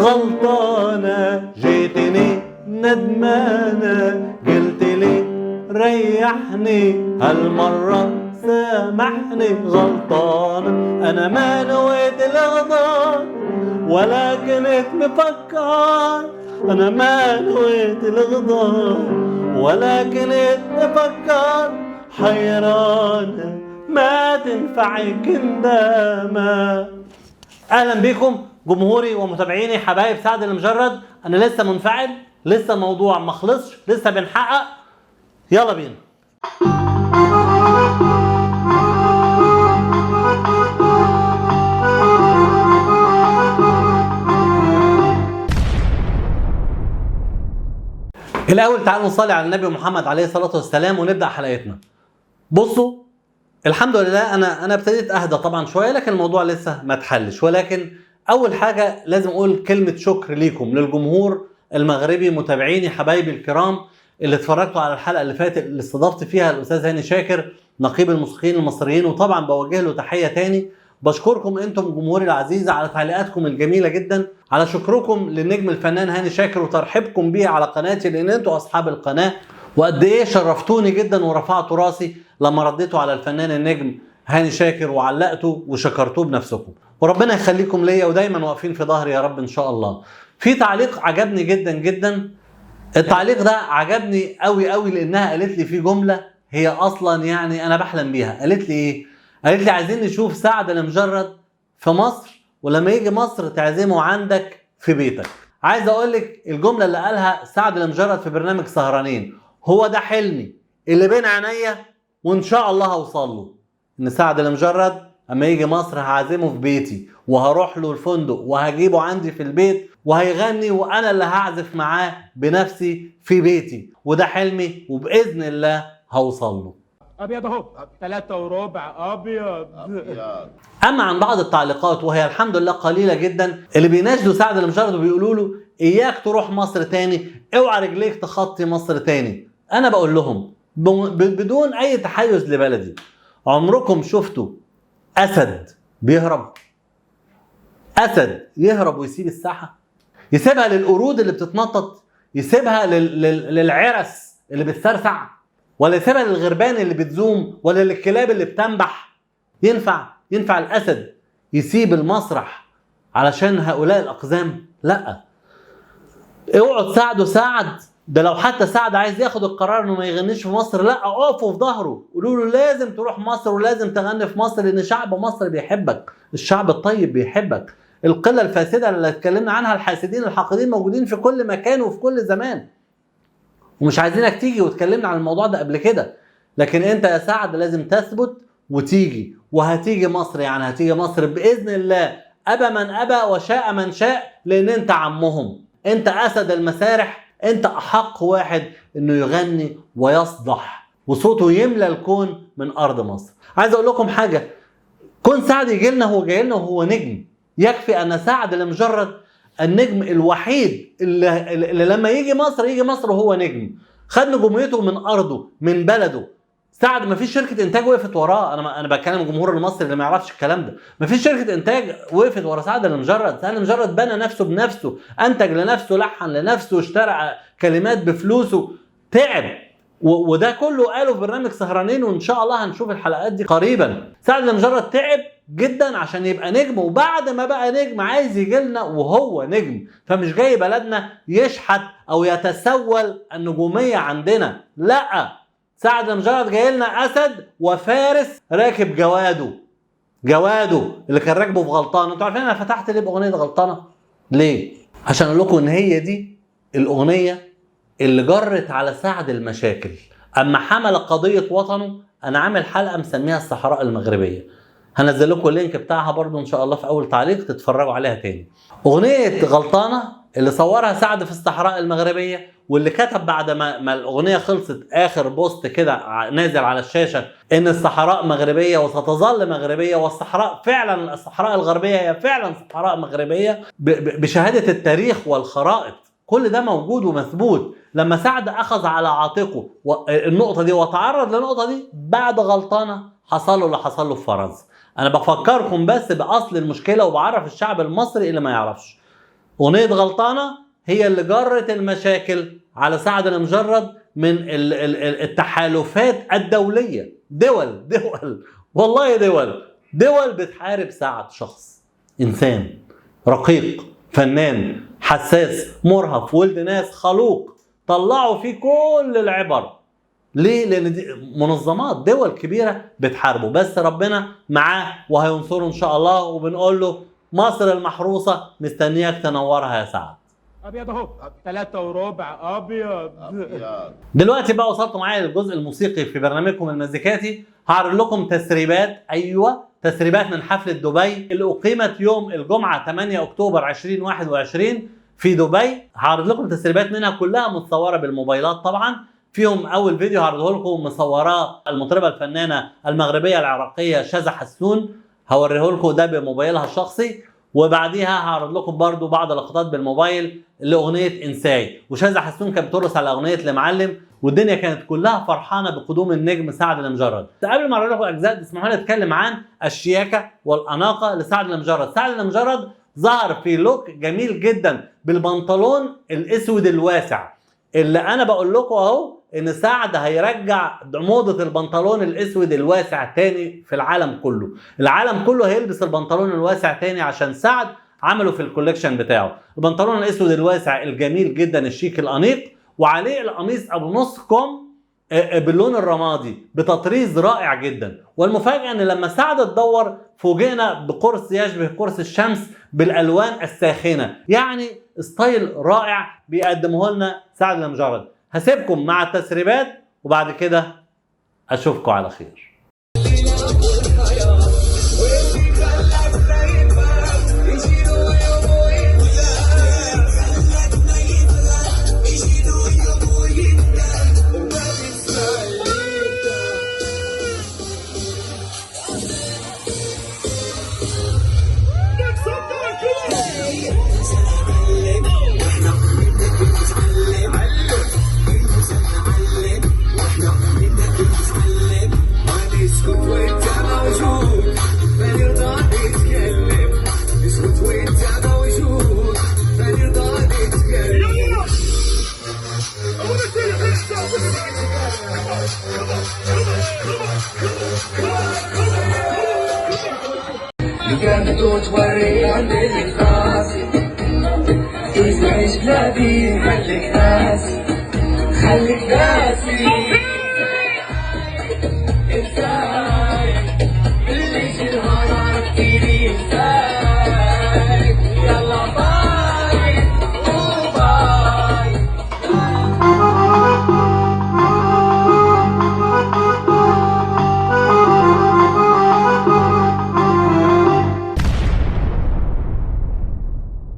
غلطانة، جيتني ندمانة، قلتلي ريحني هالمرة سامحني. غلطانة أنا ما نويت الغدار ولا كنت مفكر، أنا ما نويت الغدار ولا كنت مفكر. حيرانة ما تنفعك ندامة. أهلا بكم جمهوري ومتابعيني حبايب سعد المجرد. أنا لسه منفعل، لسه الموضوع ما خلصش، لسه بنحقق. يلا بينا. الأول تعالوا نصلي على النبي محمد عليه الصلاة والسلام ونبدأ حلقتنا. بصوا، الحمد لله أنا ابتديت أهدى طبعا شوية، لكن الموضوع لسه ما اتحلش. ولكن أول حاجة لازم أقول كلمة شكر ليكم للجمهور المغربي، متابعيني حبايبي الكرام اللي اتفرجتوا على الحلقة اللي فاتت اللي استضفت فيها الأستاذ هاني شاكر نقيب الموسيقيين المصريين، وطبعا بوجه له تحية تاني. بشكركم انتم جمهوري العزيز على تعليقاتكم الجميلة جدا، على شكركم للنجم الفنان هاني شاكر وترحيبكم بيه على قناتي، لان انتم اصحاب القناة، وقد ايه شرفتوني جدا ورفعتوا راسي لما رديتوا على الفنان النجم هاني شاكر وعلقتوا وشكرتوه بنفسكم. وربنا يخليكم ليا ودايما واقفين في ظهري يا رب ان شاء الله. في تعليق عجبني جدا جدا، التعليق ده عجبني قوي قوي لانها قالت لي في جملة هي اصلا يعني انا بحلم بيها. قالت لي ايه؟ قالت لي عايزين نشوف سعد المجرد في مصر، ولما يجي مصر تعزمه عندك في بيتك. عايز اقول لك الجملة اللي قالها سعد المجرد في برنامج سهرانين هو ده حلمي اللي بين عينيا، وان شاء الله هوصل له. ان سعد المجرد اما يجي مصر هعزمه في بيتي، وهروح له الفندق وهجيبه عندي في البيت، وهيغني وانا اللي هعزف معاه بنفسي في بيتي، وده حلمي وباذن الله هوصل له. ابيض اهو 3 وربع ابيض. اما عن بعض التعليقات وهي الحمد لله قليله جدا، اللي بيناشدوا سعد المجرد وبيقولوا له اياك تروح مصر تاني، اوعى رجليك تخطي مصر تاني، انا بقول لهم بدون اي تحيز لبلدي، عمركم شفتوا اسد بيهرب؟ اسد يهرب ويسيب الساحه؟ يسيبها للقرود اللي بتتنطط؟ يسيبها للعرس اللي بتسرسع؟ ولا يسيبها للغربان اللي بتزوم؟ ولا للكلاب اللي بتنبح؟ ينفع الاسد يسيب المسرح علشان هؤلاء الاقزام؟ لا. اوعوا تساعدوا سعد، ده لو حتى سعد عايز ياخد القرار انه ما يغنيش في مصر، لا، اقفوا في ظهره، قولوا له لازم تروح مصر ولازم تغني في مصر، لان شعب مصر بيحبك، الشعب الطيب بيحبك. القله الفاسده اللي اتكلمنا عنها، الحاسدين الحاقدين، موجودين في كل مكان وفي كل زمان، ومش عايزينك تيجي، واتكلمنا عن الموضوع ده قبل كده. لكن انت يا سعد لازم تثبت وتيجي، وهتيجي مصر، يعني هتيجي مصر باذن الله، ابى من ابى وشاء من شاء، لان انت عمهم، انت اسد المسارح، انت احق واحد انه يغني ويصدح وصوته يملى الكون من ارض مصر. عايز اقول لكم حاجه، كون سعد يجي لنا، هو جاي لنا وهو نجم، يكفي ان سعد المجرد النجم الوحيد اللي لما يجي مصر وهو نجم، خد نجوميته من ارضه من بلده. سعد ما فيش شركه انتاج وقفت وراه، انا بتكلم الجمهور المصري اللي ما يعرفش الكلام ده، ما فيش شركه انتاج وقفت ورا سعد المجرد. سعد المجرد بنى نفسه بنفسه، انتج لنفسه، لحن لنفسه، اشترى كلمات بفلوسه، تعب، وده كله قاله في برنامج سهرانين، وان شاء الله هنشوف الحلقات دي قريبا. سعد المجرد تعب جدا عشان يبقى نجم، وبعد ما بقى نجم عايز يجي لنا وهو نجم، فمش جاي بلدنا يشحت او يتسول النجوميه عندنا، لا، سعد المجرد جاي لنا اسد وفارس راكب جواده اللي كان راكبه في غلطانه. انتوا عارفين انا فتحت ليه باغنيه غلطانه؟ ليه؟ عشان اقول لكم ان هي دي الاغنيه اللي جرت على سعد المشاكل اما حمل قضيه وطنه. انا عامل حلقه مسميها الصحراء المغربيه، هنزل لكم اللينك بتاعها برضو ان شاء الله في اول تعليق تتفرجوا عليها تاني. اغنيه غلطانه اللي صورها سعد في الصحراء المغربيه، واللي كتب بعد ما الاغنيه خلصت اخر بوست كده نازل على الشاشه ان الصحراء مغربيه وستظل مغربيه، والصحراء فعلا، الصحراء الغربيه هي فعلا صحراء مغربيه بشهاده التاريخ والخرائط، كل ده موجود ومثبوت. لما سعد اخذ على عاتقه النقطه دي وتعرض للنقطه دي بعد غلطانه، حصل له اللي حصل له في فرنسا. انا بفكركم بس باصل المشكله، وبعرف الشعب المصري اللي ما يعرفش. أغنية غلطانة هي اللي جرت المشاكل على سعد المجرد من التحالفات الدولية. دول والله دول بتحارب سعد، شخص إنسان رقيق فنان حساس مرهف ولد ناس خلوق، طلعوا فيه كل العبر. ليه؟ لأن دي منظمات دول كبيرة بتحاربه، بس ربنا معاه وهينصره إن شاء الله. وبنقول له مصر المحروسة مستنياك تنورها يا سعد. ابيض اهو 3 وربع ابيض. دلوقتي بقى وصلتوا معايا للجزء الموسيقي في برنامجكم المزيكاتي. هعرض لكم تسريبات، تسريبات من حفلة دبي اللي أقيمت يوم الجمعة 8 أكتوبر 2021 في دبي. هعرض لكم تسريبات منها كلها متصورة بالموبايلات طبعا. فيهم أول فيديو هعرضه لكم مصوراه المطربة الفنانة المغربية العراقية شذى حسون، هوريه لكم ده بموبايلها الشخصي. وبعديها هعرض لكم برضو بعض اللقطات بالموبايل لاغنيه انساي، وشذى حسون كانت بترقص على اغنيه لمعلم، والدنيا كانت كلها فرحانه بقدوم النجم سعد المجرد. قبل ما اعرض لكم اجزاء اسمحوا لي اتكلم عن الشياكه والاناقه لسعد المجرد. سعد المجرد ظهر في لوك جميل جدا بالبنطلون الاسود الواسع، اللي انا بقول لكم اهو ان سعد هيرجع موضة البنطلون الاسود الواسع تاني في العالم كله. العالم كله هيلبس البنطلون الواسع تاني عشان سعد عمله في الكوليكشن بتاعه. البنطلون الاسود الواسع الجميل جدا الشيك الانيق، وعليه القميص ابو نص كم باللون الرمادي بتطريز رائع جدا. والمفاجأة ان لما سعد اتدور فوجئنا بقرص يشبه قرص الشمس بالالوان الساخنة، يعني ستايل رائع بيقدمه لنا سعد المجرد. هسيبكم مع التسريبات وبعد كده اشوفكم على خير. كانت توري عندك راسي تعيش بلادي خليك ناسي